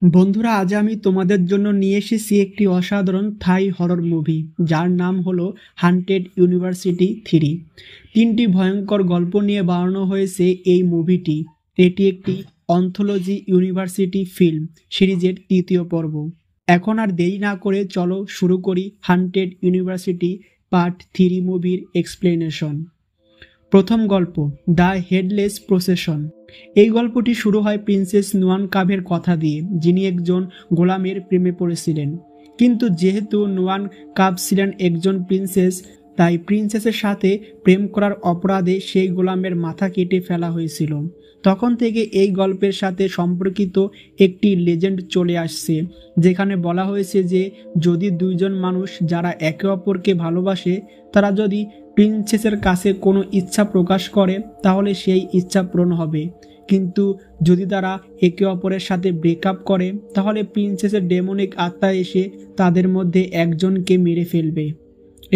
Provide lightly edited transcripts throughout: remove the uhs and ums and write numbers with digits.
বন্ধুরা, আজ আমি তোমাদের জন্য নিয়ে এসেছি একটি অসাধারণ থাই হরর মুভি যার নাম হলো হান্টেড ইউনিভার্সিটি 3। তিনটি ভয়ঙ্কর গল্প নিয়ে বানানো হয়েছে এই মুভিটি। এটি একটি অন্থোলজি ইউনিভার্সিটি ফিল্ম সিরিজের তৃতীয় পর্ব। এখন আর দেরি না করে চলো শুরু করি হান্টেড ইউনিভার্সিটি পার্ট 3 মুভির এক্সপ্লেনেশন। প্রথম গল্প, দ্য হেডলেস প্রসেশন। এই গল্পটি শুরু হয় প্রিন্সেস নুয়ান কাভের কথা দিয়ে, যিনি একজন গোলামের প্রেমে পড়েছিলেন। কিন্তু যেহেতু নুয়ান কাভ ছিলেন একজন প্রিন্সেস, তাই প্রিন্সেসের সাথে প্রেম করার অপরাধে সেই গোলামের মাথা কেটে ফেলা হয়েছিল। তখন থেকে এই গল্পের সাথে সম্পর্কিত একটি লেজেন্ড চলে আসছে, যেখানে বলা হয়েছে যে যদি দুইজন মানুষ যারা একে অপরকে ভালোবাসে, তারা যদি প্রিন্সেসের কাছে কোনো ইচ্ছা প্রকাশ করে তাহলে সেই ইচ্ছা পূরণ হবে। কিন্তু যদি তারা একে অপরের সাথে ব্রেকআপ করে তাহলে প্রিন্সেসের ডেমনিক আত্মা এসে তাদের মধ্যে একজনকে মেরে ফেলবে।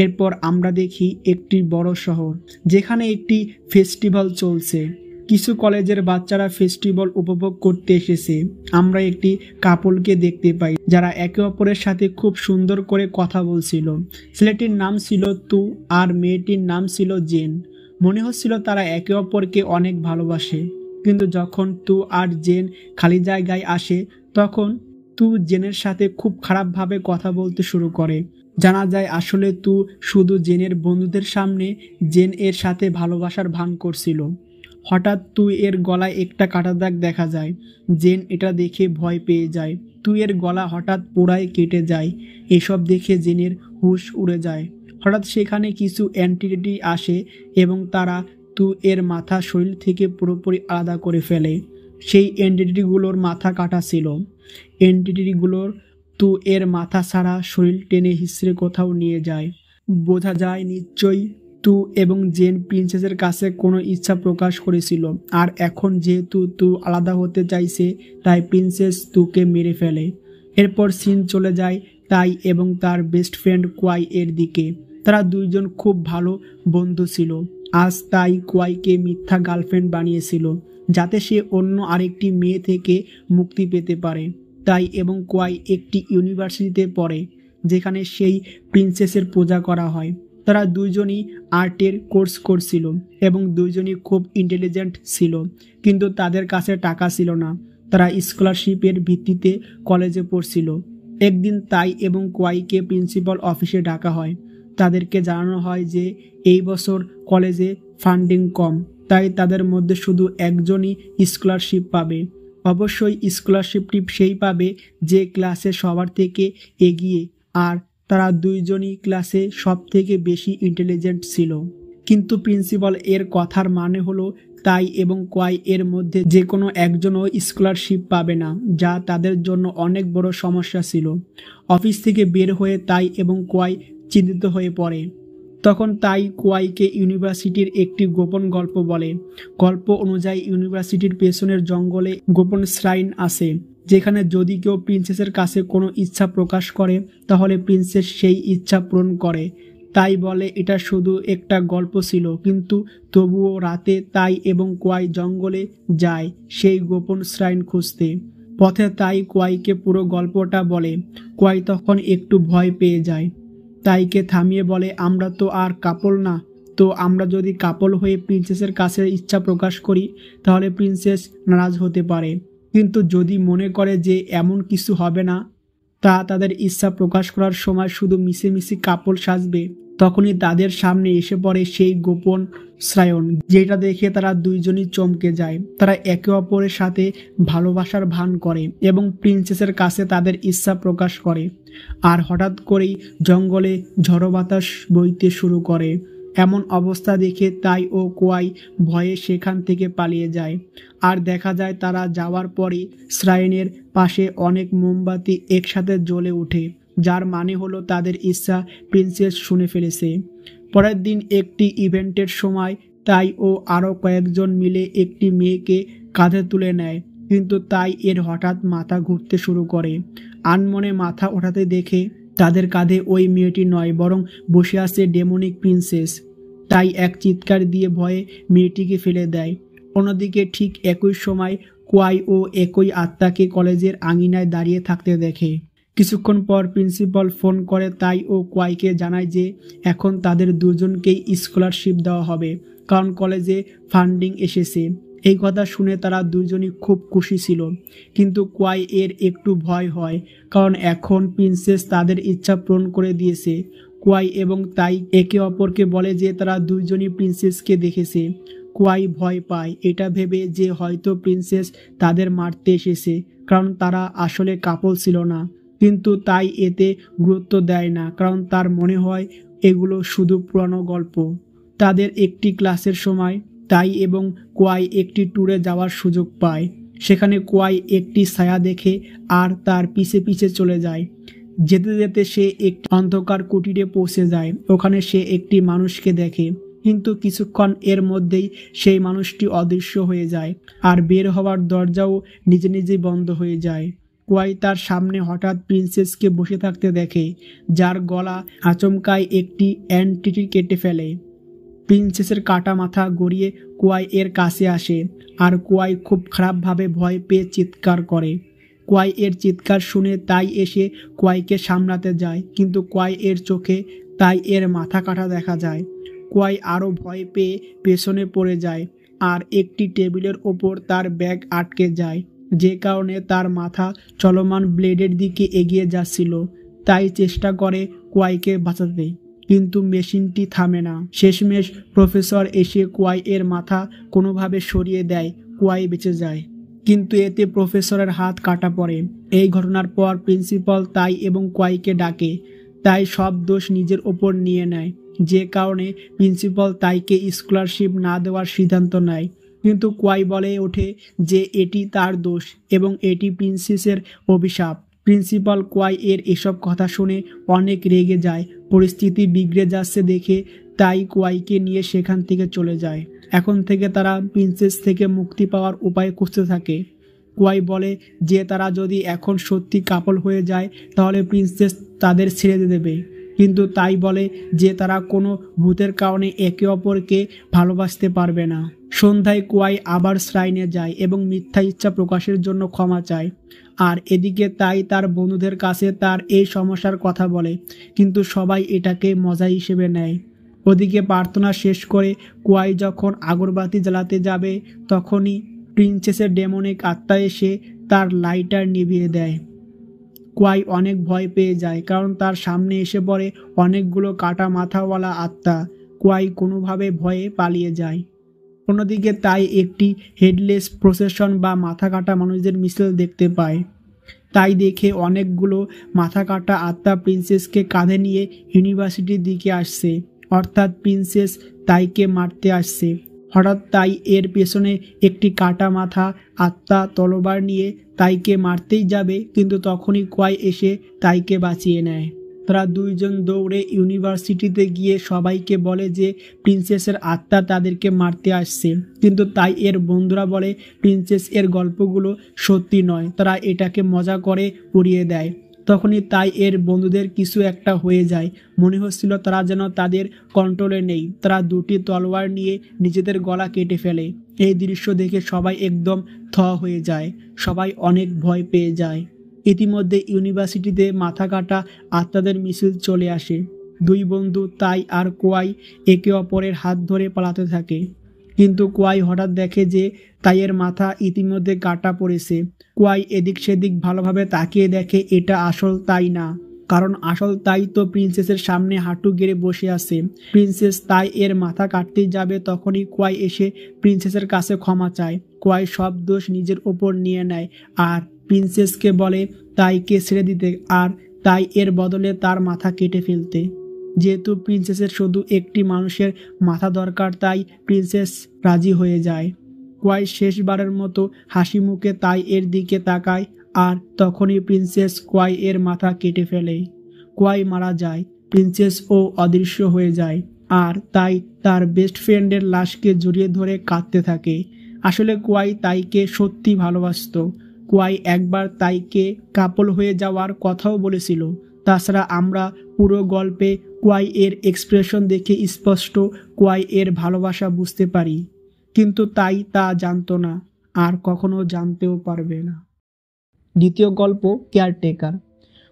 এরপর আমরা দেখি একটি বড় শহর, যেখানে একটি ফেস্টিভ্যাল চলছে। কিছু কলেজের বাচ্চারা ফেস্টিভ্যাল উপভোগ করতে এসেছে। আমরা একটি কাপলকে দেখতে পাই যারা একে অপরের সাথে খুব সুন্দর করে কথা বলছিল। ছেলেটির নাম ছিল তু আর মেয়েটির নাম ছিল জেন। মনে হচ্ছিল তারা একে অপরকে অনেক ভালোবাসে। কিন্তু যখন তু আর জেন খালি জায়গায় আসে, তখন তু জেনের সাথে খুব খারাপভাবে কথা বলতে শুরু করে। জানা যায় আসলে তু শুধু জেনের বন্ধুদের সামনে জেন এর সাথে ভালোবাসার ভান করছিল। হঠাৎ তু এর গলায় একটা কাটা দাগ দেখা যায়। জেন এটা দেখে ভয় পেয়ে যায়। তু এর গলা হঠাৎ পোড়ায় কেটে যায়। এসব দেখে জেনের হুঁশ উড়ে যায়। হঠাৎ সেখানে কিছু এন্টিটি আসে এবং তারা তু এর মাথা শরীর থেকে পুরোপুরি আলাদা করে ফেলে। সেই এন্টিটিগুলোর মাথা কাটা ছিল। এন্টিটিগুলোর তু এর মাথা ছাড়া শরীর টেনে হিসড়ে কোথাও নিয়ে যায়। বোঝা যায় নিশ্চয়ই তু এবং জেন প্রিন্সেসের কাছে কোনো ইচ্ছা প্রকাশ করেছিল, আর এখন যেহেতু তু আলাদা হতে চাইছে, তাই প্রিন্সেস তুকে মেরে ফেলে। এরপর সিন চলে যায় তাই এবং তার বেস্ট ফ্রেন্ড কোয়াই এর দিকে। তারা দুইজন খুব ভালো বন্ধু ছিল। আজ তাই কোয়াইকে মিথ্যা গার্লফ্রেন্ড বানিয়েছিল, যাতে সে অন্য আরেকটি মেয়ে থেকে মুক্তি পেতে পারে। তাই এবং কোয়াই একটি ইউনিভার্সিটিতে পড়ে, যেখানে সেই প্রিন্সেসের পূজা করা হয়। তারা দুইজনই আর্টের কোর্স করছিল এবং দুইজনই খুব ইন্টেলিজেন্ট ছিল, কিন্তু তাদের কাছে টাকা ছিল না। তারা স্কলারশিপের ভিত্তিতে কলেজে পড়ছিল। একদিন তাই এবং কোয়াইকে প্রিন্সিপাল অফিসে ডাকা হয়। তাদেরকে জানানো হয় যে এই বছর কলেজে ফান্ডিং কম, তাই তাদের মধ্যে শুধু একজনই স্কলারশিপ পাবে। অবশ্যই স্কলারশিপটি সেই পাবে যে ক্লাসে সবার থেকে এগিয়ে, আর তারা দুইজনই ক্লাসে সব থেকে বেশি ইন্টেলিজেন্ট ছিল। কিন্তু প্রিন্সিপাল এর কথার মানে হলো তাই এবং কোয়াই এর মধ্যে যে কোনো একজনও স্কলারশিপ পাবে না, যা তাদের জন্য অনেক বড় সমস্যা ছিল। অফিস থেকে বের হয়ে তাই এবং কোয়াই চিন্তিত হয়ে পড়ে। তখন তাই কোয়াইকে ইউনিভার্সিটির একটি গোপন গল্প বলে। গল্প অনুযায়ী ইউনিভার্সিটির পেছনের জঙ্গলে গোপন শ্রাইন আছে, যেখানে যদি কেউ প্রিন্সেসের কাছে কোনো ইচ্ছা প্রকাশ করে তাহলে প্রিন্সেস সেই ইচ্ছা পূরণ করে। তাই বলে এটা শুধু একটা গল্প ছিল, কিন্তু তবুও রাতে তাই এবং কোয়াই জঙ্গলে যায় সেই গোপন শ্রাইন খুঁজতে। পথে তাই কোয়াইকে পুরো গল্পটা বলে। কোয়াই তখন একটু ভয় পেয়ে যায়। তাইকে থামিয়ে বলে, আমরা তো আর কাপল না, তো আমরা যদি কাপল হয়ে প্রিন্সেসের কাছে ইচ্ছা প্রকাশ করি তাহলে প্রিন্সেস নারাজ হতে পারে। কিন্তু যদি মনে করে যে এমন কিছু হবে না, তা তাদের ইচ্ছা প্রকাশ করার সময় শুধু মিশে কাপল সাজবে, তখনই তাদের সামনে এসে পড়ে সেই গোপন শ্রায়ণ, যেটা দেখে তারা দুইজনই চমকে যায়। তারা একে অপরের সাথে ভালোবাসার ভান করে এবং প্রিন্সেসের কাছে তাদের ইচ্ছা প্রকাশ করে। আর হঠাৎ করেই জঙ্গলে ঝড়ো বাতাস বইতে শুরু করে। এমন অবস্থা দেখে তাই ও কোয়াই ভয়ে সেখান থেকে পালিয়ে যায়। আর দেখা যায় তারা যাওয়ার পরই শ্রাইনের পাশে অনেক মোমবাতি একসাথে জ্বলে ওঠে, যার মানে হলো তাদের ইচ্ছা প্রিন্সেস শুনে ফেলেছে। পরের দিন একটি ইভেন্টের সময় তাই ও আরও কয়েকজন মিলে একটি মেয়েকে কাঁধে তুলে নেয়, কিন্তু তাই এর হঠাৎ মাথা ঘুরতে শুরু করে। আনমনে মাথা ওঠাতে দেখে তাদের কাঁধে ওই মেয়েটি নয়, বরং বসে আছে ডেমনিক প্রিন্সেস। তাই এক চিৎকার দিয়ে ভয়ে মেয়েটিকে ফেলে দেয়। অন্যদিকে ঠিক একই সময় কোয়াইও একই আত্মাকে কলেজের আঙিনায় দাঁড়িয়ে থাকতে দেখে। কিছুক্ষণ পর প্রিন্সিপাল ফোন করে তাই ও কোয়াইকে জানায় যে এখন তাদের দুজনকেই স্কলারশিপ দেওয়া হবে, কারণ কলেজে ফান্ডিং এসেছে। এই কথা শুনে তারা দুজনই খুব খুশি ছিল, কিন্তু কোয়াই এর একটু ভয় হয়, কারণ এখন প্রিন্সেস তাদের ইচ্ছা পূরণ করে দিয়েছে। কোয়াই এবং তাই একে অপরকে বলে যে তারা দুইজনই প্রিন্সেসকে দেখেছে। কোয়াই ভয় পায় এটা ভেবে যে হয়তো প্রিন্সেস তাদের মারতে এসেছে, কারণ তারা আসলে কাপল ছিল না। কিন্তু তাই এতে গুরুত্ব দেয় না, কারণ তার মনে হয় এগুলো শুধু পুরানো গল্প। তাদের একটি ক্লাসের সময় তাই এবং কোয়াই একটি ট্যুরে যাওয়ার সুযোগ পায়। সেখানে কোয়াই একটি ছায়া দেখে আর তার পিছে পিছে চলে যায়। যেতে যেতে সে একটি অন্ধকার কুটিরে পৌঁছে যায়। ওখানে সে একটি মানুষকে দেখে, কিন্তু কিছুক্ষণ এর মধ্যেই সেই মানুষটি অদৃশ্য হয়ে যায় আর বের হওয়ার দরজাও নিজে নিজেই বন্ধ হয়ে যায়। কোয়াই তার সামনে হঠাৎ প্রিন্সেসকে বসে থাকতে দেখে, যার গলা আচমকায় একটি অ্যান্টিটি কেটে ফেলে। প্রিন্সেসের কাটা মাথা গড়িয়ে কোয়াই এর কাছে আসে আর কোয়াই খুব খারাপভাবে ভয় পেয়ে চিৎকার করে। কোয়াই এর চিৎকার শুনে তাই এসে কোয়াইকে সামলাতে যায়, কিন্তু কোয়াই এর চোখে তাই এর মাথা কাটা দেখা যায়। কোয়াই আরও ভয় পেয়ে পেছনে পড়ে যায় আর একটি টেবিলের ওপর তার ব্যাগ আটকে যায়, যে কারণে তার মাথা চলমান ব্লেডের দিকে এগিয়ে যাচ্ছিল। তাই চেষ্টা করে কোয়াইকে বাঁচাতে, কিন্তু মেশিনটি থামে না। শেষমেশ প্রফেসর এসে কোয়াই এর মাথা কোনোভাবে সরিয়ে দেয়। কোয়াই বেঁচে যায়, কিন্তু এতে প্রফেসরের হাত কাটা পড়ে। এই ঘটনার পর প্রিন্সিপাল তাই এবং কোয়াইকে ডাকে। তাই সব দোষ নিজের ওপর নিয়ে নেয়, যে কারণে প্রিন্সিপাল তাইকে স্কলারশিপ না দেওয়ার সিদ্ধান্ত নেয়। কিন্তু কোয়াই বলে ওঠে যে এটি তার দোষ এবং এটি প্রিন্সেসের অভিশাপ। প্রিন্সিপাল কোয়াই এর এসব কথা শুনে অনেক রেগে যায়। পরিস্থিতি বিগড়ে যাচ্ছে দেখে তাই কোয়াইকে নিয়ে সেখান থেকে চলে যায়। এখন থেকে তারা প্রিন্সেস থেকে মুক্তি পাওয়ার উপায় খুঁজতে থাকে। কোয়াই বলে যে তারা যদি এখন সত্যি কাপল হয়ে যায় তাহলে প্রিন্সেস তাদের ছেড়ে দেবে, কিন্তু তাই বলে যে তারা কোনো ভূতের কারণে একে অপরকে ভালোবাসতে পারবে না। সন্ধ্যায় কোয়াই আবার শ্রাইনে যায় এবং মিথ্যা ইচ্ছা প্রকাশের জন্য ক্ষমা চায়। আর এদিকে তাই তার বন্ধুদের কাছে তার এই সমস্যার কথা বলে, কিন্তু সবাই এটাকে মজা হিসেবে নেয়। ওদিকে প্রার্থনা শেষ করে কোয়াই যখন আগরবাতি জ্বালাতে যাবে তখনই প্রিন্সেসের ডেমনিক আত্মা এসে তার লাইটার নিভিয়ে দেয়। কোয়াই অনেক ভয় পেয়ে যায়, কারণ তার সামনে এসে পড়ে অনেকগুলো কাটা মাথাওয়ালা আত্মা। কোয়াই কোনোভাবে ভয়ে পালিয়ে যায়। অন্যদিকে তাই একটি হেডলেস প্রসেশন বা মাথা কাটা মানুষদের মিছিল দেখতে পায়। তাই দেখে অনেকগুলো মাথা কাটা আত্মা প্রিন্সেসকে কাঁধে নিয়ে ইউনিভার্সিটির দিকে আসছে, অর্থাৎ প্রিন্সেস তাইকে মারতে আসছে। হঠাৎ তাই এর পেছনে একটি কাটা মাথা আত্মা তলোয়ার নিয়ে তাইকে মারতেই যাবে, কিন্তু তখনই কোয়াই এসে তাইকে বাঁচিয়ে নেয়। তারা দুইজন দৌড়ে ইউনিভার্সিটিতে গিয়ে সবাইকে বলে যে প্রিন্সেসের আত্মা তাদেরকে মারতে আসছে, কিন্তু তাই এর বন্ধুরা বলে প্রিন্সেস এর গল্পগুলো সত্যি নয়, তারা এটাকে মজা করে উড়িয়ে দেয়। তখনই তাই এর বন্ধুদের কিছু একটা হয়ে যায়, মনে হচ্ছিল তারা যেন তাদের কন্ট্রোলে নেই। তারা দুটি তলোয়ার নিয়ে নিজেদের গলা কেটে ফেলে। এই দৃশ্য দেখে সবাই একদম থ হয়ে যায়, সবাই অনেক ভয় পেয়ে যায়। ইতিমধ্যে ইউনিভার্সিটিতে মাথা কাটা আত্মাদের মিছিল চলে আসে। দুই বন্ধু তাই আর কোয়াই একে অপরের হাত ধরে পালাতে থাকে, কিন্তু কোয়াই হঠাৎ দেখে যে তাইয়ের মাথা ইতিমধ্যে কাটা পড়েছে। কোয়াই এদিক সেদিক ভালোভাবে তাকিয়ে দেখে এটা আসল তাই না, কারণ আসল তাই তো প্রিন্সেসের সামনে হাঁটু গেড়ে বসে আছে। প্রিন্সেস তাই এর মাথা কাটতেই যাবে, তখনই কোয়াই এসে প্রিন্সেসের কাছে ক্ষমা চায়। কোয়াই সব দোষ নিজের ওপর নিয়ে নেয় আর প্রিন্সেসকে বলে তাইকে ছেড়ে দিতে আর তাই এর বদলে তার মাথা কেটে ফেলতে। যেহেতু প্রিন্সেসের শুধু একটি মানুষের মাথা দরকার, তাই প্রিন্সেস রাজি হয়ে যায়। কোয়াই শেষবারের মতো হাসি মুখে তাই এর দিকে তাকায় আর তখনই প্রিন্সেস কোয়াই এর মাথা কেটে ফেলে। কোয়াই মারা যায়, প্রিন্সেস ও অদৃশ্য হয়ে যায় আর তাই তার বেস্ট ফ্রেন্ডের লাশকে জড়িয়ে ধরে কাঁদতে থাকে। আসলে কোয়াই তাইকে সত্যি ভালোবাসত। কোয়াই একবার তাইকে কাপল হয়ে যাওয়ার কথাও বলেছিল। তাছাড়া আমরা পুরো গল্পে কোয়াই এর এক্সপ্রেশন দেখে স্পষ্ট কোয়াই এর ভালোবাসা বুঝতে পারি, কিন্তু তাই তা জানতো না। আর কখনো জানতেও পারবে না। দ্বিতীয় গল্প, কেয়ারটেকার।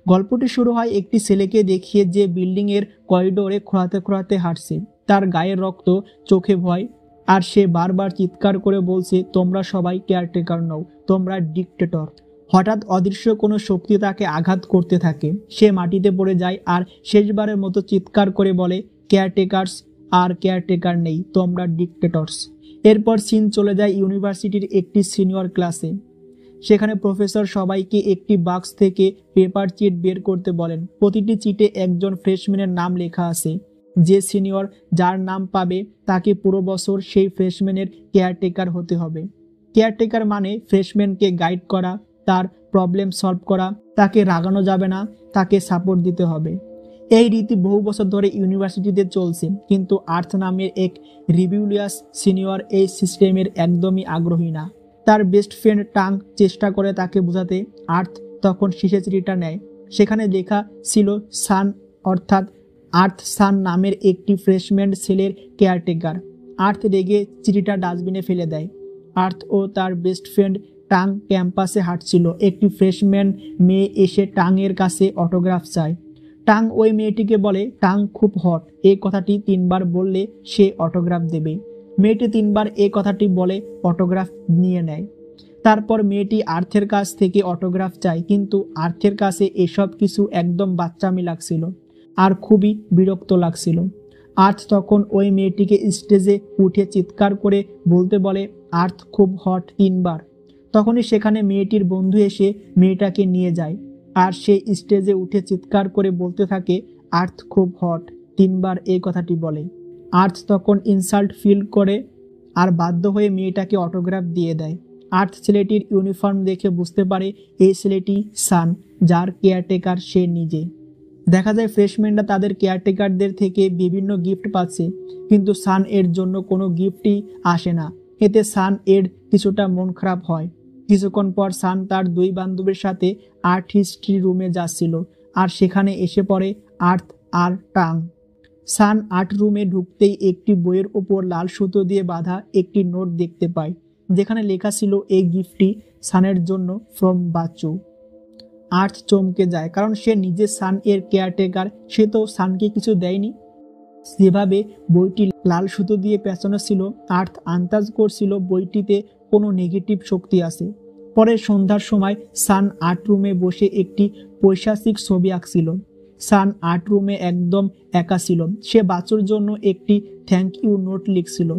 গল্পটি শুরু হয় একটি ছেলেকে দেখিয়ে যে বিল্ডিংয়ের করিডোরে খোঁড়াতে খোঁড়াতে হাঁটছে। তার গায়ের রক্ত, চোখে ভয়, আর সে বারবার চিৎকার করে বলছে, তোমরা সবাই কেয়ারটেকার নও, তোমরা ডিক্টেটর। হঠাৎ অদৃশ্য কোনো শক্তি তাকে আঘাত করতে থাকে। সে মাটিতে পড়ে যায় আর শেষবারের মতো চিৎকার করে বলে, কেয়ারটেকার্স আর কেয়ারটেকার নেই, তোমরা ডিক্টেটরস। এরপর সিন চলে যায় ইউনিভার্সিটির একটি সিনিয়র ক্লাসে। সেখানে প্রফেসর সবাইকে একটি বাক্স থেকে পেপার চিট বের করতে বলেন। প্রতিটি চিটে একজন ফ্রেশম্যানের নাম লেখা আছে। যে সিনিয়র যার নাম পাবে তাকে পুরো বছর সেই ফ্রেশম্যানের কেয়ারটেকার হতে হবে। কেয়ারটেকার মানে ফ্রেশম্যানকে গাইড করা, তার প্রবলেম সলভ করা, তাকে রাগানো যাবে না, তাকে সাপোর্ট দিতে হবে। এই রীতি বহু বছর ধরে ইউনিভার্সিটিতে চলছে, কিন্তু আর্থ নামের এক রিবিউলিয়াস সিনিয়র এই সিস্টেমের একদমই আগ্রহী না। তার বেস্ট ফ্রেন্ড টাং চেষ্টা করে তাকে বোঝাতে। আর্থ তখন শীষে চিঠিটা নেয়। সেখানে লেখা ছিল সান, অর্থাৎ আর্থ সান নামের একটি ফ্রেশম্যান ছেলের কেয়ারটেকার। আর্থ রেগে চিঠিটা ডাস্টবিনে ফেলে দেয়। আর্থ ও তার বেস্ট ফ্রেন্ড টাং ক্যাম্পাসে হাঁটছিল। একটি ফ্রেশম্যান মেয়ে এসে টাংয়ের কাছে অটোগ্রাফ চায়। টাং ওই মেয়েটিকে বলে টাং খুব হট, এই কথাটি 3 বার বললে সে অটোগ্রাফ দেবে। মেয়েটি 3 বার এই কথাটি বলে অটোগ্রাফ নিয়ে নেয়। তারপর মেয়েটি আর্থের কাছ থেকে অটোগ্রাফ চায়, কিন্তু আর্থের কাছে এসব কিছু একদম বাচ্চামি লাগছিল আর খুবই বিরক্ত লাগছিল। আর্থ তখন ওই মেয়েটিকে স্টেজে উঠে চিৎকার করে বলতে বলে, আর্থ খুব হট 3 বার। তখনই সেখানে মেয়েটির বন্ধু এসে মেয়েটাকে নিয়ে যায়, আর সে স্টেজে উঠে চিৎকার করে বলতে থাকে, আর্থ খুব হট 3 বার এই কথাটি বলে। আর্থ তখন ইনসাল্ট ফিল করে আর বাধ্য হয়ে মেয়েটাকে অটোগ্রাফ দিয়ে দেয়। আর্থ ছেলেটির ইউনিফর্ম দেখে বুঝতে পারে এই ছেলেটি সান, যার কেয়ারটেকার সে নিজে। দেখা যায় ফ্রেশম্যানরা তাদের কেয়ারটেকারদের থেকে বিভিন্ন গিফট পাচ্ছে, কিন্তু সান এর জন্য কোনো গিফটই আসে না। এতে সান এর কিছুটা মন খারাপ হয়। কিছুক্ষণ পর সান তার 2 বান্ধবীর সাথে আর্ট হিস্ট্রি রুমে যাচ্ছিল, আর সেখানে এসে পড়ে আর্থ আর টাং। সান আর্ট রুমে ঢুকতেই একটি বইয়ের ওপর লাল সুতো দিয়ে বাঁধা একটি নোট দেখতে পায়, যেখানে লেখা ছিল, এই গিফটটি সানের জন্য ফ্রম বাচু। আর্থ চমকে যায়, কারণ সে নিজে সান এর কেয়ারটেকার, সে তো সানকে কিছু দেয়নি। যেভাবে বইটি লাল সুতো দিয়ে পেঁচানো ছিল, আর্থ আন্দাজ করছিল বইটিতে কোনো নেগেটিভ শক্তি আছে। পরে সন্ধ্যার সময় সান আর্ট রুমে বসে একটি পৈশাচিক ছবি আঁকছিল। সান আর্ট রুমে একদম একা ছিল। সে বাচুর জন্য একটি থ্যাংক ইউ নোট লিখছিল,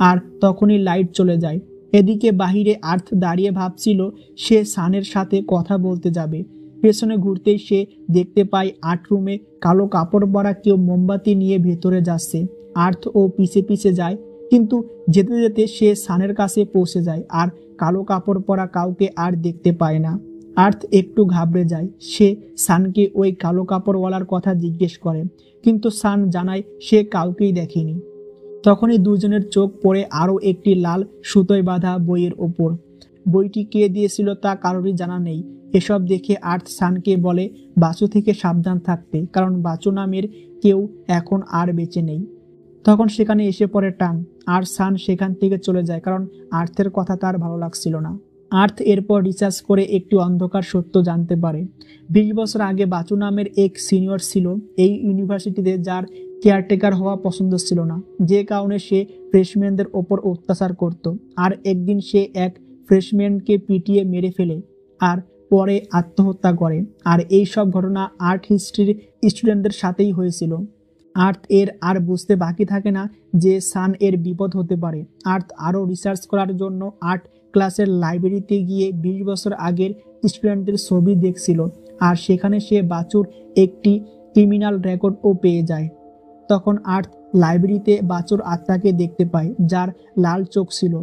আর তখনই লাইট চলে যায়। এদিকে বাহিরে আর্থ দাঁড়িয়ে ভাবছিল সে সানের সাথে কথা বলতে যাবে। পেছনে ঘুরতেই সে দেখতে পায় আর্ট রুমে কালো কাপড় পরা কেউ মোমবাতি নিয়ে ভেতরে যাচ্ছে। আর্থ ও পিছে পিছে যায়, কিন্তু যেতে যেতে সে সানের কাছে পৌঁছে যায় আর কালো কাপড় পরা কাউকে আর দেখতে পায় না। আর্থ একটু ঘাবড়ে যায়। সে সানকে ওই কালো কাপড়ওয়ালার কথা জিজ্ঞেস করে, কিন্তু সান জানায় সে কাউকেই দেখেনি। তখনই দুজনের চোখ পড়ে আরও একটি লাল সুতোয় বাঁধা বইয়ের ওপর। বইটি কে দিয়েছিল তা কারোরই জানা নেই। এসব দেখে আর্থ সানকে বলে বাচু থেকে সাবধান থাকতে, কারণ বাচু নামের কেউ এখন আর বেঁচে নেই। তখন সেখানে এসে পড়ে টাং, আর সান সেখান থেকে চলে যায়, কারণ আর্থের কথা তার ভালো লাগছিল না। আর্থ এরপর রিসার্চ করে একটি অন্ধকার সত্য জানতে পারে। 20 বছর আগে বাচু নামের এক সিনিয়র ছিল এই ইউনিভার্সিটিতে, যার কেয়ারটেকার হওয়া পছন্দ ছিল না, যে কারণে সে ফ্রেশম্যানদের ওপর অত্যাচার করত। আর একদিন সে এক ফ্রেশম্যানকে পিটিয়ে মেরে ফেলে আর পরে আত্মহত্যা করে। আর এই সব ঘটনা আর্ট হিস্ট্রির স্টুডেন্টদের সাথেই হয়েছিল। আর্থ এর আর বুঝতে বাকি থাকে না যে সান এর বিপদ হতে পারে। আর্থ আরও রিসার্চ করার জন্য আর্ট ক্লাসের লাইব্রেরিতে গিয়ে 20 বছর আগের স্টুডেন্টদের ছবি দেখছিল, আর সেখানে সে বাচুর একটি ক্রিমিনাল রেকর্ডও পেয়ে যায়। তখন আর্থ লাইব্রেরিতে বাচুর আত্মাকে দেখতে পায়, যার লাল চোখ ছিল।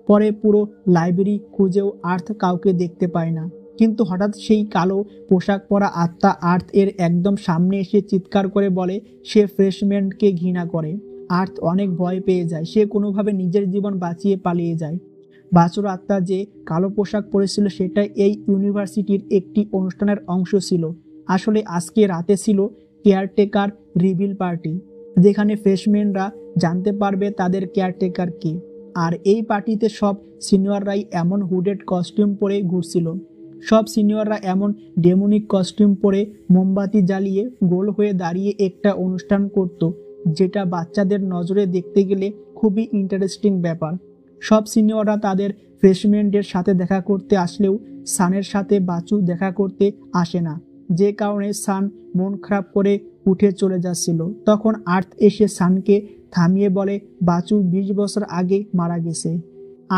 পরে পুরো লাইব্রেরি খুঁজেও আর্থ কাউকে দেখতে পায় না, কিন্তু হঠাৎ সেই কালো পোশাক পরা আত্মা আর্থ এর একদম সামনে এসে চিৎকার করে বলে সে ফ্রেশম্যানকে ঘৃণা করে। আর্থ অনেক ভয় পেয়ে যায়। সে কোনোভাবে নিজের জীবন বাঁচিয়ে পালিয়ে যায়। বাচুর আত্মা যে কালো পোশাক পরেছিল সেটা এই ইউনিভার্সিটির একটি অনুষ্ঠানের অংশ ছিল। আসলে আজকে রাতে ছিল কেয়ারটেকার রিভিল পার্টি, যেখানে ফ্রেশম্যানরা জানতে পারবে তাদের কেয়ারটেকার কে। আর এই পার্টিতে সব সিনিয়ররাই এমন হুডেড কস্টিউম পরে ঘুরছিল। সব সিনিয়ররা এমন ডেমনিক কস্টিউম পরে মোমবাতি জ্বালিয়ে গোল হয়ে দাঁড়িয়ে একটা অনুষ্ঠান করত, যেটা বাচ্চাদের নজরে দেখতে গেলে খুবই ইন্টারেস্টিং ব্যাপার। সব সিনিয়ররা তাদের ফ্রেশমেনদের সাথে দেখা করতে আসলেও সানের সাথে বাচু দেখা করতে আসে না, যে কারণে সান মন খারাপ করে উঠে চলে যাচ্ছিল। তখন আর্থ এসে সানকে থামিয়ে বলে বাচু 20 বছর আগে মারা গেছে,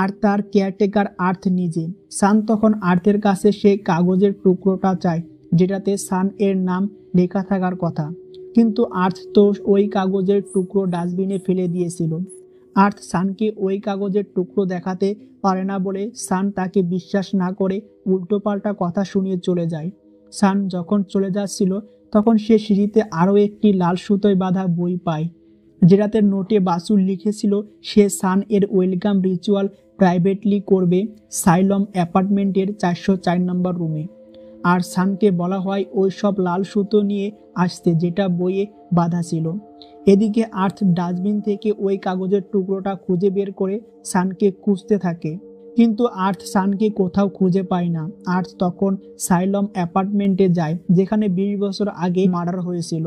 আর তার কেয়ারটেকার আর্থ নিজে। সান তখন আর্থের কাছে সে কাগজের টুকরোটা চায় যেটাতে সান এর নাম লেখা থাকার কথা, কিন্তু আর্থ তো ওই কাগজের টুকরো ডাস্টবিনে ফেলে দিয়েছিল। আর্থ সানকে ওই কাগজের টুকরো দেখাতে পারে না বলে সান তাকে বিশ্বাস না করে উল্টোপাল্টা কথা শুনিয়ে চলে যায়। সান যখন চলে যাচ্ছিল তখন সে সিঁড়িতে আরও একটি লাল সুতোয় বাঁধা বই পায়, যেটাতে নোটে বাসু লিখেছিল সে সান এর ওয়েলকাম রিচুয়াল প্রাইভেটলি করবে সাইলম অ্যাপার্টমেন্টের 404 নম্বর রুমে। আর সানকে বলা হয় ওই সব লাল সুতো নিয়ে আসতে যেটা বইয়ে বাঁধা ছিল। এদিকে আর্থ ডাস্টবিন থেকে ওই কাগজের টুকরোটা খুঁজে বের করে সানকে খুঁজতে থাকে, কিন্তু আর্থ সানকে কোথাও খুঁজে পায় না। আর্থ তখন সাইলম অ্যাপার্টমেন্টে যায় যেখানে 20 বছর আগে মার্ডার হয়েছিল।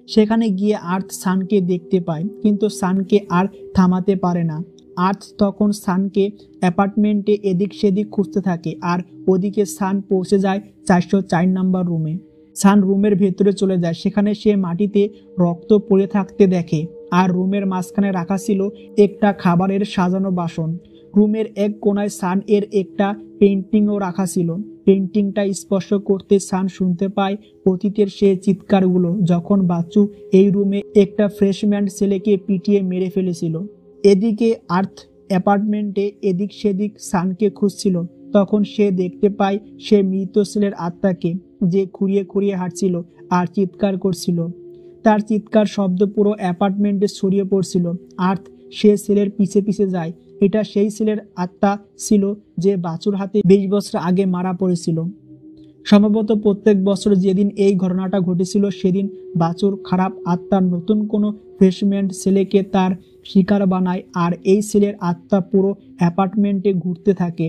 সেখানে গিয়ে আর্থ সানকে দেখতে পায়, কিন্তু সানকে আর থামাতে পারে না। আর্থ তখন সানকে অ্যাপার্টমেন্টে এদিক সেদিক খুঁজতে থাকে, আর ওদিকে সান পৌঁছে যায় 404 নম্বর রুমে। সান রুমের ভেতরে চলে যায়, সেখানে সে মাটিতে রক্ত পড়ে থাকতে দেখে, আর রুমের মাঝখানে রাখা ছিল একটা খাবারের সাজানো বাসন। রুমের এক কোনায় সান এর একটা পেন্টিংও রাখা ছিল। পেন্টিংটা স্পর্শ করতে সান শুনতে পায় অতীতের সে চিৎকারগুলো, যখন বাচ্চু এই রুমে একটা ফ্রেশম্যান ছেলেকে পিটিয়ে মেরে ফেলেছিল। এদিকে আর্থ অ্যাপার্টমেন্টে এদিক সেদিক সানকে খুঁজছিল, তখন সে দেখতে পায় সে মৃত ছেলের আত্মাকে, যে খুঁড়িয়ে খুঁড়িয়ে হাঁটছিল আর চিৎকার করছিল। তার চিৎকার শব্দ পুরো অ্যাপার্টমেন্টে ছড়িয়ে পড়ছিল। আর্থ সে ছেলের পিছে পিছে যায়। এটা সেই ছেলের আত্মা ছিল যে বাচুর হাতে 20 বছর আগে মারা পড়েছিল। সম্ভবত প্রত্যেক বছর যেদিন এই ঘটনাটা ঘটেছিল সেদিন বাচুর খারাপ আত্মার নতুন কোনো ফ্রেশম্যান ছেলেকে তার শিকার বানায়, আর এই ছেলের আত্মা পুরো অ্যাপার্টমেন্টে ঘুরতে থাকে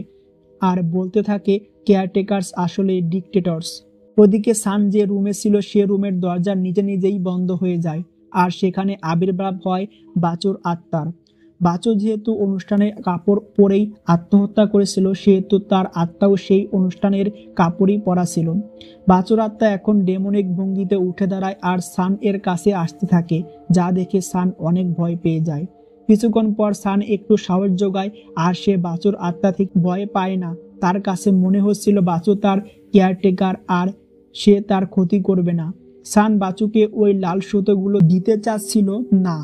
আর বলতে থাকে কেয়ারটেকার্স আসলে ডিক্টেটরস। ওদিকে সান যে রুমে ছিল সে রুমের দরজা নিজে নিজেই বন্ধ হয়ে যায়, আর সেখানে আবির্ভাব হয় বাচুর আত্মার। বাচু যেহেতু অনুষ্ঠানে কাপড় পরেই আত্মহত্যা করেছিল, সেহেতু তার আত্মাও সেই অনুষ্ঠানের কাপড়ই পরা ছিল। বাচুর আত্মা এখন ডেমনিক ভঙ্গিতে উঠে দাঁড়ায় আর সান এর কাছে আসতে থাকে, যা দেখে সান অনেক ভয় পেয়ে যায়। কিছুক্ষণ পর সান একটু সাহস জোগায়, আর সে বাচুর আত্মা থেকে ভয় পায় না। তার কাছে মনে হচ্ছিল বাচু তার কেয়ারটেকার আর সে তার ক্ষতি করবে না। সান বাচুকে ওই লাল সুতোগুলো দিতে চাচ্ছিল না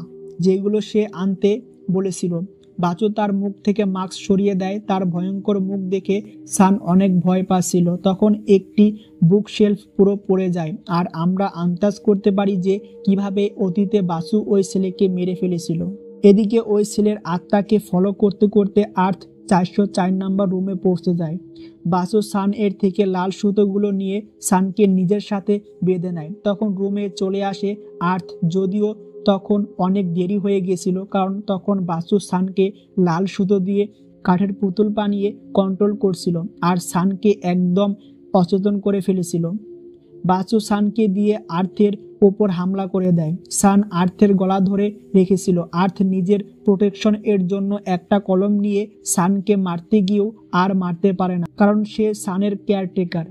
যেগুলো সে আনতে বলেছিল। বাচু তার মুখ থেকে মাস্ক সরিয়ে দেয়। তার ভয়ঙ্কর মুখ দেখে সান অনেক ভয় পাচ্ছিল। তখন একটি বুক শেলফ পুরো পড়ে যায়, আর আমরা আন্দাজ করতে পারি যে কিভাবে অতীতে বাচু ওই ছেলেকে মেরে ফেলেছিল। এদিকে ওই ছেলের আত্মাকে ফলো করতে করতে আর্থ 404 নম্বর রুমে পৌঁছে যায়। বাচু সান এর থেকে লাল সুতোগুলো নিয়ে সানকে নিজের সাথে বেঁধে নেয়। তখন রুমে চলে আসে আর্থ, যদিও তখন অনেক দেরি হয়ে গেছিল, কারণ তখন বাচু সানকে লাল সুতো দিয়ে কাঠের পুতুল বানিয়ে কন্ট্রোল করছিল আর সানকে একদম অচেতন করে ফেলেছিল। বাচু সানকে দিয়ে আর্থের ওপর হামলা করে দেয়। সান আর্থের গলা ধরে রেখেছিল। আর্থ নিজের প্রোটেকশন এর জন্য একটা কলম নিয়ে সানকে মারতে গিয়েও আর মারতে পারে না, কারণ সে সানের কেয়ারটেকার।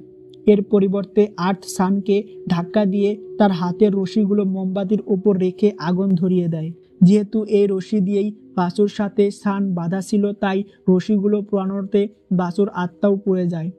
এর পরিবর্তে আর্থ সানকে ধাক্কা দিয়ে তার হাতের রশিগুলো মোমবাতির উপর রেখে আগুন ধরিয়ে দেয়। যেহেতু এই রশি দিয়েই বাচুর সাথে সান বাঁধা ছিল, তাই রশিগুলো পোড়ানোতে বাচুর আত্মাও পুড়ে যায়।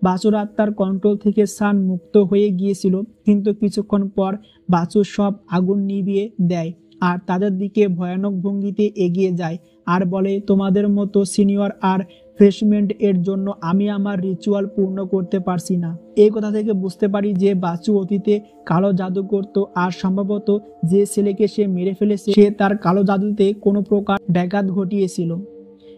বাচুর আত্মার কন্ট্রোল থেকে সান মুক্ত হয়ে গিয়েছিল, কিন্তু কিছুক্ষণ পর বাচু সব আগুন নিভিয়ে দেয় আর তাদের দিকে ভয়ানক ভঙ্গিতে এগিয়ে যায় আর বলে, তোমাদের মতো সিনিয়র আর ফ্রেশমেন্ট এর জন্য আমি আমার রিচুয়াল পূর্ণ করতে পারছি না। এই কথা থেকে বুঝতে পারি যে বাচু অতীতে কালো জাদু করত, আর সম্ভবত যে ছেলেকে সে মেরে ফেলেছে সে তার কালো জাদুতে কোনো প্রকার ব্যাঘাত ঘটিয়েছিল।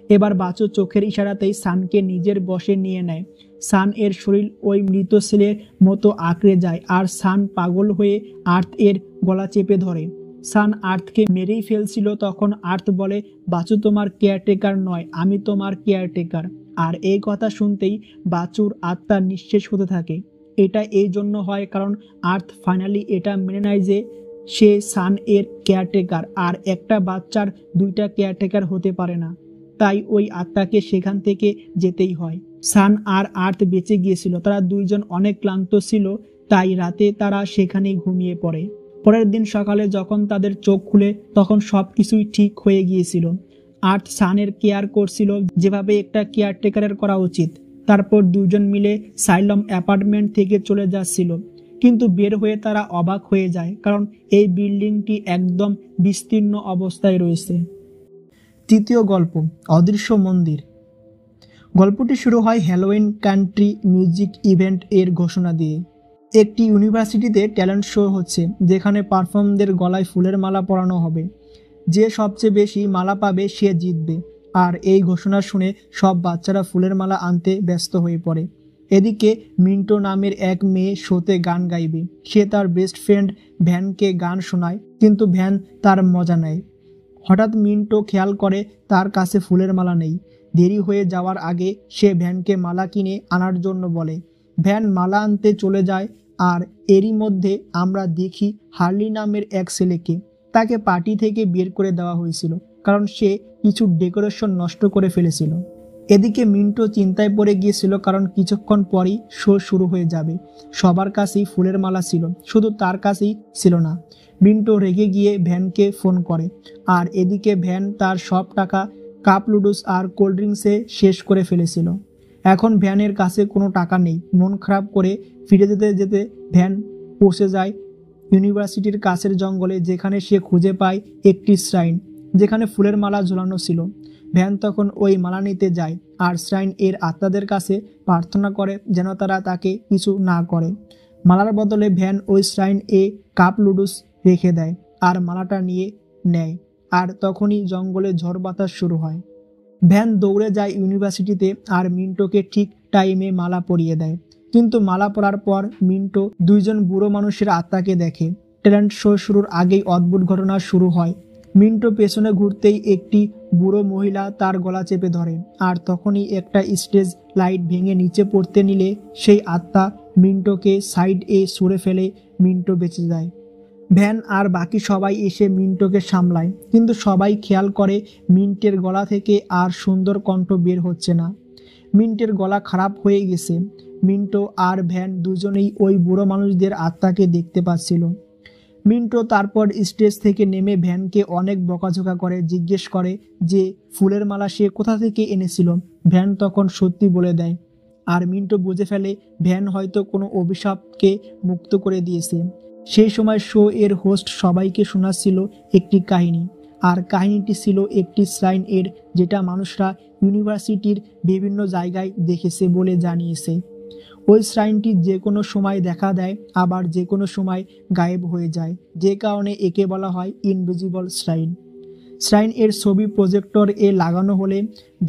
এবার বাচু চোখের ইশারাতেই সানকে নিজের বশে নিয়ে নেয়। সান এর শরীর ওই মৃত ছেলের মতো আঁকড়ে যায়, আর সান পাগল হয়ে আর্থ এর গলা চেপে ধরে। সান আর্থকে মেরেই ফেলছিল, তখন আর্থ বলে, বাচু তোমার কেয়ারটেকার নয়, আমি তোমার কেয়ারটেকার। আর এই কথা শুনতেই বাচুর আত্মা নিঃশেষ হতে থাকে। এটা এই জন্য হয় কারণ আর্থ ফাইনালি এটা মেনে নেয় যে সে সান এর কেয়ারটেকার, আর একটা বাচ্চার দুইটা কেয়ারটেকার হতে পারে না। তাই ওই আত্মাকে সেখান থেকে যেতেই হয়। সান আর আর্থ বেঁচে গিয়েছিল, তারা দুইজন অনেক ক্লান্ত ছিল, তাই রাতে তারা সেখানেই ঘুমিয়ে পড়ে। পরের দিন সকালে যখন তাদের চোখ খুলে তখন সব কিছুই ঠিক হয়ে গিয়েছিল। আর্থ সানের কেয়ার করছিল যেভাবে একটা কেয়ারটেকারের করা উচিত। তারপর দুজন মিলে সাইলম অ্যাপার্টমেন্ট থেকে চলে যাচ্ছিল, কিন্তু বের হয়ে তারা অবাক হয়ে যায় কারণ এই বিল্ডিংটি একদম বিস্তীর্ণ অবস্থায় রয়েছে। তৃতীয় গল্প, অদৃশ্য মন্দির। গল্পটি শুরু হয় হ্যালোউইন কান্ট্রি মিউজিক ইভেন্ট এর ঘোষণা দিয়ে। একটি ইউনিভার্সিটিতে ট্যালেন্ট শো হচ্ছে, যেখানে পারফর্মদের গলায় ফুলের মালা পরানো হবে। যে সবচেয়ে বেশি মালা পাবে সে জিতবে। আর এই ঘোষণা শুনে সব বাচ্চারা ফুলের মালা আনতে ব্যস্ত হয়ে পড়ে। এদিকে মিন্টো নামের এক মেয়ে শোতে গান গাইবে। সে তার বেস্ট ফ্রেন্ড ভ্যানকে গান শোনায়, কিন্তু ভ্যান তার মজা নেয়। হঠাৎ মিন্টো খেয়াল করে তার কাছে ফুলের মালা নেই। দেরি হয়ে যাওয়ার আগে সে ভ্যানকে মালা কিনে আনার জন্য বলে। ভ্যান মালা আনতে চলে যায়, আর এরই মধ্যে আমরা দেখি হার্লি নামের এক ছেলেকে। তাকে পার্টি থেকে বের করে দেওয়া হয়েছিল কারণ সে কিছু ডেকোরেশন নষ্ট করে ফেলেছিল। এদিকে মিন্টো চিন্তায় পড়ে গিয়েছিল কারণ কিছুক্ষণ পরই শো শুরু হয়ে যাবে। সবার কাছেই ফুলের মালা ছিল, শুধু তার কাছেই ছিল না। মিন্টো রেগে গিয়ে ভ্যানকে ফোন করে, আর এদিকে ভ্যান তার সব টাকা কাপ লুডুস আর কোল্ড ড্রিঙ্কসে শেষ করে ফেলেছিল। এখন ভ্যানের কাছে কোনো টাকা নেই। মন খারাপ করে ফিরে যেতে যেতে ভ্যান পৌঁছে যায় ইউনিভার্সিটির কাছের জঙ্গলে, যেখানে সে খুঁজে পায় একটি শ্রাইন যেখানে ফুলের মালা ঝোলানো ছিল। ভ্যান তখন ওই মালা নিতে যায় আর শ্রাইন এর আত্মাদের কাছে প্রার্থনা করে যেন তারা তাকে কিছু না করে। মালার বদলে ভ্যান ওই শ্রাইন এ কাপ লুডুস রেখে দেয় আর মালাটা নিয়ে নেয়। আর তখনই জঙ্গলে ঝড় বাতাস শুরু হয়। ভ্যান দৌড়ে যায় ইউনিভার্সিটিতে আর মিন্টোকে ঠিক টাইমে মালা পরিয়ে দেয়। কিন্তু মালা পরার পর মিন্টো দুইজন বুড়ো মানুষের আত্মাকে দেখে। ট্যালেন্ট শো শুরুর আগেই অদ্ভুত ঘটনা শুরু হয়। মিন্টো পেছনে ঘুরতেই একটি বুড়ো মহিলা তার গলা চেপে ধরে, আর তখনই একটা স্টেজ লাইট ভেঙে নিচে পড়তে নিলে সেই আত্মা মিন্টোকে সাইড এ সরে ফেলে। মিন্টো বেঁচে যায়। ভ্যান আর বাকি সবাই এসে মিন্টোকে সামলায়, কিন্তু সবাই খেয়াল করে মিন্টের গলা থেকে আর সুন্দর কণ্ঠ বের হচ্ছে না। মিন্টের গলা খারাপ হয়ে গেছে। মিন্টো আর ভ্যান দুজনেই ওই বুড়ো মানুষদের আত্মাকে দেখতে পাচ্ছিল। মিন্টো তারপর স্টেজ থেকে নেমে ভ্যানকে অনেক বকাঝকা করে, জিজ্ঞেস করে যে ফুলের মালা সে কোথা থেকে এনেছিল। ভ্যান তখন সত্যি বলে দেয়, আর মিন্টো বুঝে ফেলে ভ্যান হয়তো কোনো অভিশাপকে মুক্ত করে দিয়েছে। সেই সময় শো এর হোস্ট সবাইকে শোনাচ্ছিল একটি কাহিনী, আর কাহিনীটি ছিল একটি শ্রাইন এর, যেটা মানুষরা ইউনিভার্সিটির বিভিন্ন জায়গায় দেখেছে বলে জানিয়েছে। ওই শ্রাইনটি যে কোনো সময় দেখা দেয়, আবার যে কোনো সময় গায়েব হয়ে যায়, যে কারণে একে বলা হয় ইনভিজিবল শ্রাইন। শ্রাইন এর ছবি প্রজেক্টর এ লাগানো হলে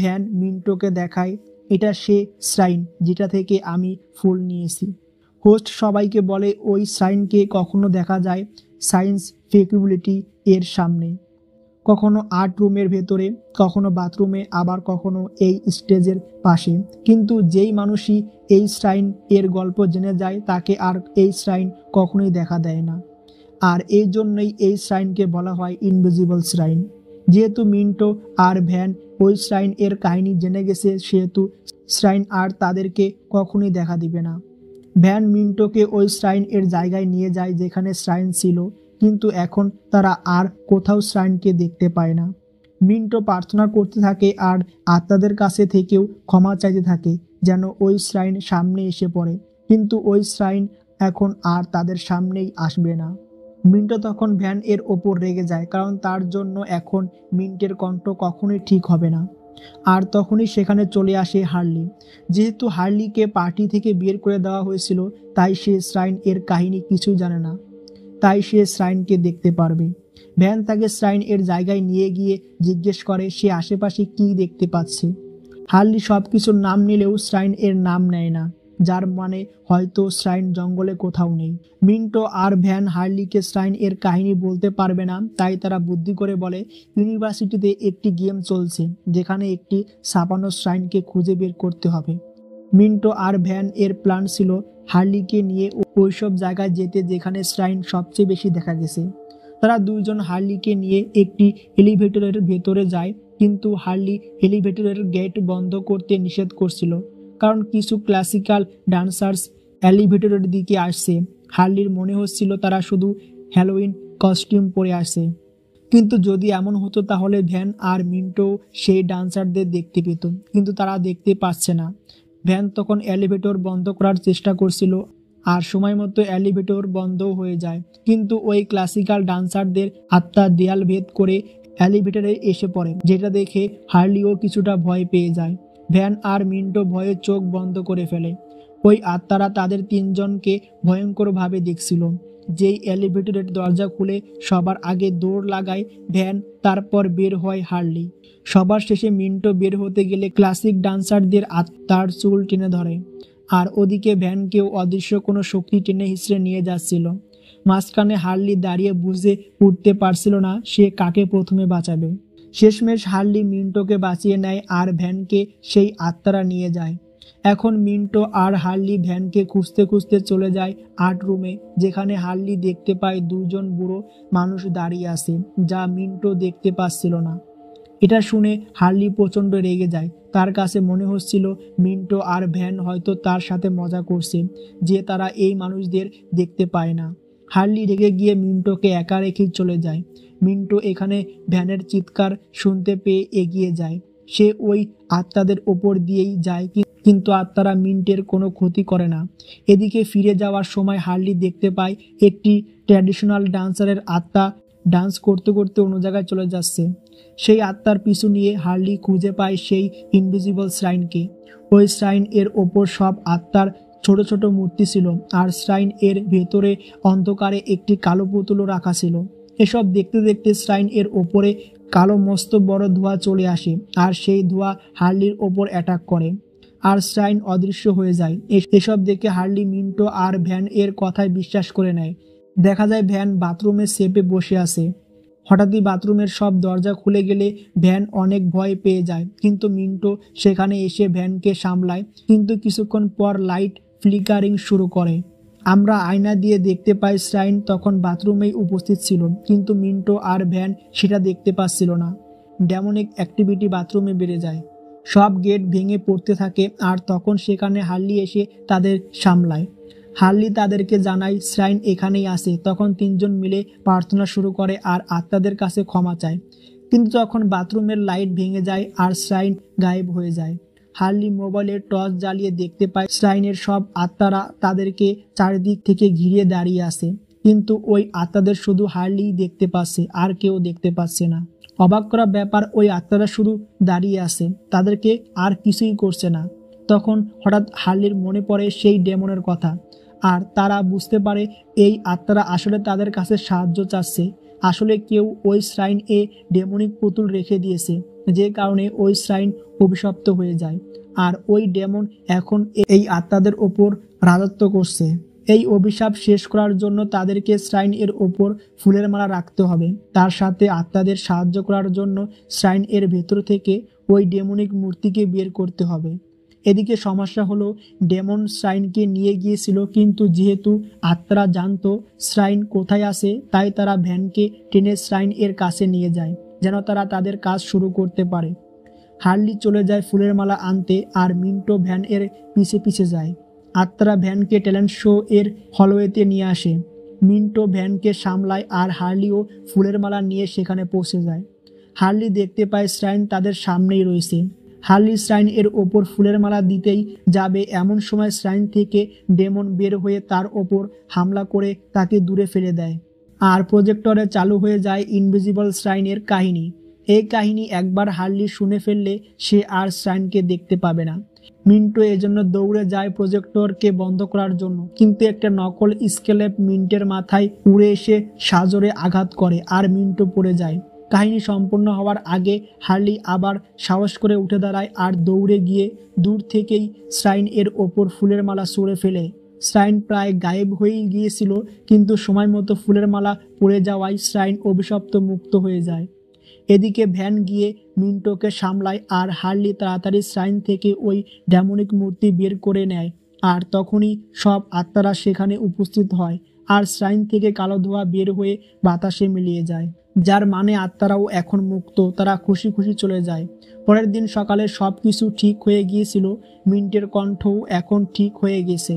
ভ্যান মিন্টোকে দেখায়, এটা সে শ্রাইন যেটা থেকে আমি ফুল নিয়েছি। হোস্ট সবাইকে বলে ওই শ্রাইনকে কখনো দেখা যায় সায়েন্স ফেকিবিলিটি এর সামনে, কখনো আর্ট রুমের ভেতরে, কখনো বাথরুমে, আবার কখনো এই স্টেজের পাশে। কিন্তু যেই মানুষই এই শ্রাইন এর গল্প জেনে যায় তাকে আর এই শ্রাইন কখনোই দেখা দেয় না। আর এই জন্যই এই শ্রাইনকে বলা হয় ইনভিজিবল শ্রাইন। যেহেতু মিন্টো আর ভ্যান ওই শ্রাইন এর কাহিনী জেনে গেছে, সেহেতু শ্রাইন আর তাদেরকে কখনোই দেখা দিবে না। ভ্যান মিন্টোকে ওই শ্রাইন এর জায়গায় নিয়ে যায় যেখানে শ্রাইন ছিল, কিন্তু এখন তারা আর কোথাও শ্রাইনকে দেখতে পায় না। মিন্টো প্রার্থনা করতে থাকে আর আত্মাদের কাছে থেকেও ক্ষমা চাইতে থাকে যেন ওই শ্রাইন সামনে এসে পড়ে, কিন্তু ওই শ্রাইন এখন আর তাদের সামনেই আসবে না। মিন্টো তখন ভ্যান এর ওপর রেগে যায়, কারণ তার জন্য এখন মিন্টের কণ্ঠ কখনোই ঠিক হবে না। আর তখনই সেখানে চলে আসে হার্লি। যেহেতু হার্লিকে পার্টি থেকে বের করে দেওয়া হয়েছিল, তাই সে শ্রাইন এর কাহিনী কিছুই জানে না, তাই সে শ্রাইনকে দেখতে পারবে। ভ্যান তাকে শ্রাইন এর জায়গায় নিয়ে গিয়ে জিজ্ঞেস করে সে আশেপাশে কি দেখতে পাচ্ছে। হার্লি সব কিছুর নাম নিলেও শ্রাইন এর নাম নেয় না। যার মানে হয়তো শ্রাইন জঙ্গলে কোথাও নেই। মিন্টো আর ভ্যান হার্লিকে শ্রাইন এর কাহিনী বলতে পারবে না, তাই তারা বুদ্ধি করে বলে ইউনিভার্সিটিতে একটি গেম চলছে যেখানে একটি ছাপানো শ্রাইনকে খুঁজে বের করতে হবে। মিন্টো আর ভ্যান এর প্ল্যান ছিল হার্লিকে নিয়ে ওইসব জায়গায় যেতে যেখানে শ্রাইন সবচেয়ে বেশি দেখা গেছে। তারা দুইজন হার্লিকে নিয়ে একটি এলিভেটরের ভেতরে যায়, কিন্তু হার্লি এলিভেটরের গেট বন্ধ করতে নিষেধ করছিল, কারণ কিছু ক্লাসিক্যাল ডান্সার্স এলিভেটরের দিকে আসছে। হার্লির মনে হচ্ছিল তারা শুধু হ্যালোউইন কস্টিউম পরে আসে, কিন্তু যদি এমন হতো তাহলে ভ্যান আর মিন্টো সেই ডান্সারদের দেখতে পেত, কিন্তু তারা দেখতে পাচ্ছে না। ভ্যান তখন এলিভেটর বন্ধ করার চেষ্টা করছিল, আর সময় মতো এলিভেটর বন্ধ হয়ে যায়, কিন্তু ওই ক্লাসিক্যাল ডান্সারদের আত্মা দেয়াল ভেদ করে এলিভেটরে এসে পড়ে, যেটা দেখে হার্লিও কিছুটা ভয় পেয়ে যায়। ভ্যান আর মিন্টো ভয়ে চোখ বন্ধ করে ফেলে। ওই আত্মারা তাদের তিনজনকে ভয়ঙ্করভাবে দেখছিল। যেই এলিভেটরের দরজা খুলে সবার আগে দৌড় লাগায় ভ্যান, তারপর বের হয় হার্লি। সবার শেষে মিন্টো বের হতে গেলে ক্লাসিক ডান্সারদের আত্মার চুল টেনে ধরে, আর ওদিকে ভ্যানকেও অদৃশ্য কোনো শক্তি টেনে হিঁচড়ে নিয়ে যাচ্ছিল। মাঝখানে হার্লি দাঁড়িয়ে বুঝে উঠতে পারছিল না সে কাকে প্রথমে বাঁচাবে। শেষমেশ হার্লি মিন্টোকে বাঁচিয়ে নেয় আর ভ্যানকে সেই আত্মারা নিয়ে যায়। এখন মিন্টো আর হার্লি ভ্যানকে খুঁজতে খুঁজতে চলে যায় আর্ট রুমে, যেখানে হার্লি দেখতে পায় দুজন বুড়ো মানুষ দাঁড়িয়ে আছে, যা মিন্টো দেখতে পাচ্ছিল না। এটা শুনে হার্লি প্রচণ্ড রেগে যায়। তার কাছে মনে হচ্ছিল মিন্টো আর ভ্যান হয়তো তার সাথে মজা করছে যে তারা এই মানুষদের দেখতে পায় না। হার্লি রেগে গিয়ে মিন্টোকে একা রেখে চলে যায়। মিন্টো এখানে ভ্যানের চিৎকার শুনতে পেয়ে এগিয়ে যায়। সে ওই আত্মাদের ওপর দিয়েই যায়, কিন্তু আত্মারা মিন্টের কোনো ক্ষতি করে না। এদিকে ফিরে যাওয়ার সময় হার্লি দেখতে পায় একটি ট্র্যাডিশনাল ডান্সারের আত্মা ডান্স করতে করতে অন্য জায়গায় চলে যাচ্ছে। সেই আত্মার পিছু নিয়ে হার্লি খুঁজে পায় সেই ইনভিজিবল শ্রাইনকে। ওই শ্রাইন এর ওপর সব আত্মার ছোট ছোট মূর্তি ছিল, আর শ্রাইন এর ভেতরে অন্ধকারে একটি কালো পুতুলও রাখা ছিল। এসব দেখতে দেখতে শ্রাইন এর ওপরে কালো মস্ত বড় ধোঁয়া চলে আসে, আর সেই ধোঁয়া হার্লির ওপর অ্যাটাক করে, আর শ্রাইন অদৃশ্য হয়ে যায়। এসব দেখে হার্লি মিন্টো আর ভ্যান এর কথায় বিশ্বাস করে নেয়। দেখা যায় ভ্যান বাথরুমে সেপে বসে আছে। হঠাৎই বাথরুমের সব দরজা খুলে গেলে ভ্যান অনেক ভয় পেয়ে যায়, কিন্তু মিন্টো সেখানে এসে ভ্যানকে সামলায়। কিন্তু কিছুক্ষণ পর লাইট ফ্লিকারিং শুরু করে। আমরা আয়না দিয়ে দেখতে পাই শ্রাইন তখন বাথরুমেই উপস্থিত ছিল, কিন্তু মিন্টো আর ভ্যান সেটা দেখতে পাচ্ছিল না। ডেমনিক অ্যাক্টিভিটি বাথরুমে বেড়ে যায়, সব গেট ভেঙে পড়তে থাকে, আর তখন সেখানে হার্লি এসে তাদের সামলায়। হার্লি তাদেরকে জানায় শ্রাইন এখানেই আছে। তখন তিনজন মিলে প্রার্থনা শুরু করে আর আত্মাদের কাছে ক্ষমা চায়। কিন্তু তখন বাথরুমের লাইট ভেঙে যায় আর শ্রাইন গায়েব হয়ে যায়। হার্লি মোবাইলের টর্চ জ্বালিয়ে দেখতে পায় শ্রাইনের সব আত্মারা তাদেরকে চারিদিক থেকে ঘিরে দাঁড়িয়ে আছে, কিন্তু ওই আত্মাদের শুধু হার্লিই দেখতে পাচ্ছে, আর কেউ দেখতে পাচ্ছে না। অবাক করা ব্যাপার, ওই আত্মারা শুধু দাঁড়িয়ে আছে, তাদেরকে আর কিছুই করছে না। তখন হঠাৎ হার্লির মনে পড়ে সেই ডেমনের কথা, আর তারা বুঝতে পারে এই আত্মারা আসলে তাদের কাছে সাহায্য চাচ্ছে। আসলে কেউ ওই শ্রাইন এ ডেমনিক পুতুল রেখে দিয়েছে, যে কারণে ওই শ্রাইন অভিশপ্ত হয়ে যায়, আর ওই ডেমন এখন এই আত্মাদের ওপর রাজত্ব করছে। এই অভিশাপ শেষ করার জন্য তাদেরকে শ্রাইন এর ওপর ফুলের মালা রাখতে হবে। তার সাথে আত্মাদের সাহায্য করার জন্য শ্রাইন এর ভেতর থেকে ওই ডেমনিক মূর্তিকে বের করতে হবে। এদিকে সমস্যা হলো ডেমন শ্রাইনকে নিয়ে গিয়েছিল, কিন্তু যেহেতু আত্মারা জানতো শ্রাইন কোথায় আছে, তাই তারা ভ্যানকে টেনে শ্রাইন এর কাছে নিয়ে যায়, যেন তারা তাদের কাজ শুরু করতে পারে। হার্লি চলে যায় ফুলের মালা আনতে, আর মিন্টো ভ্যান এর পিছে পিছে যায়। আত্মারা ভ্যানকে ট্যালেন্ট শো এর হলওয়েতে নিয়ে আসে। মিন্টো ভ্যানকে সামলায়, আর হার্লিও ফুলের মালা নিয়ে সেখানে পৌঁছে যায়। হার্লি দেখতে পায় শ্রাইন তাদের সামনেই রয়েছে। হার্লি শ্রাইন এর ওপর ফুলের মালা দিতেই যাবে, এমন সময় শ্রাইন থেকে ডেমন বের হয়ে তার ওপর হামলা করে তাকে দূরে ফেলে দেয়, আর প্রজেক্টরে চালু হয়ে যায় ইনভিজিবল শ্রাইনের কাহিনী। এই কাহিনী একবার হার্লি শুনে ফেললে সে আর শ্রাইনকে দেখতে পাবে না। মিন্টো এজন্য দৌড়ে যায় প্রজেক্টরকে বন্ধ করার জন্য, কিন্তু একটা নকল স্কেলেপ মিন্টের মাথায় উড়ে এসে সাজরে আঘাত করে, আর মিন্টো পড়ে যায়। কাহিনী সম্পূর্ণ হওয়ার আগে হার্লি আবার সাহস করে উঠে দাঁড়ায় আর দৌড়ে গিয়ে দূর থেকেই শ্রাইন এর ওপর ফুলের মালা ছুঁড়ে ফেলে। শ্রাইন প্রায় গায়েব হয়ে গিয়েছিল, কিন্তু সময় মতো ফুলের মালা পড়ে যাওয়ায় শ্রাইন অভিশপ্ত মুক্ত হয়ে যায়। এদিকে ভ্যান গিয়ে মিন্টোকে সামলায় আর হার্লি তাড়াতাড়ি শ্রাইন থেকে ওই ডেমনিক মূর্তি বের করে নেয়। আর তখনই সব আত্মারা সেখানে উপস্থিত হয় আর শ্রাইন থেকে কালো ধোঁয়া বের হয়ে বাতাসে মিলিয়ে যায়, যার মানে আত্মারাও এখন মুক্ত। তারা খুশি খুশি চলে যায়। পরের দিন সকালে সব কিছু ঠিক হয়ে গিয়েছিল। মিন্টের কণ্ঠও এখন ঠিক হয়ে গেছে।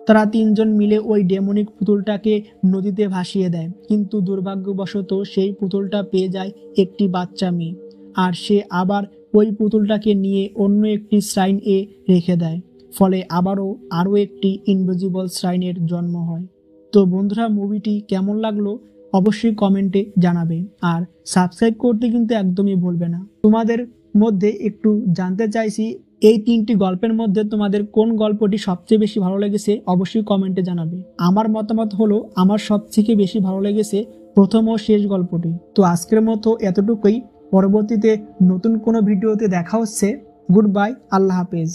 তারা তিনজন মিলে ওই ডেমনিক পুতুলটাকে নদীতে ভাসিয়ে দেয়, কিন্তু দুর্ভাগ্যবশত সেই পুতুলটা পেয়ে যায় একটি বাচ্চা মেয়ে, আর সে আবার ওই পুতুলটাকে নিয়ে অন্য একটি শ্রাইন এ রেখে দেয়। ফলে আরও একটি ইনভিজিবল শ্রাইনের জন্ম হয়। তো বন্ধুরা, মুভিটি কেমন লাগলো অবশ্যই কমেন্টে জানাবে, আর সাবস্ক্রাইব করতে কিন্তু একদমই ভুলবে না। তোমাদের মধ্যে একটু জানতে চাইছি, এই তিনটি গল্পের মধ্যে তোমাদের কোন গল্পটি সবচেয়ে বেশি ভালো লেগেছে অবশ্যই কমেন্টে জানাবে। আমার মতামত হলো আমার সবথেকে বেশি ভালো লেগেছে প্রথম ও শেষ গল্পটি। তো আজকের মতো এতটুকুই। পরবর্তীতে নতুন কোনো ভিডিওতে দেখা হচ্ছে। গুড বাই, আল্লাহ হাফেজ।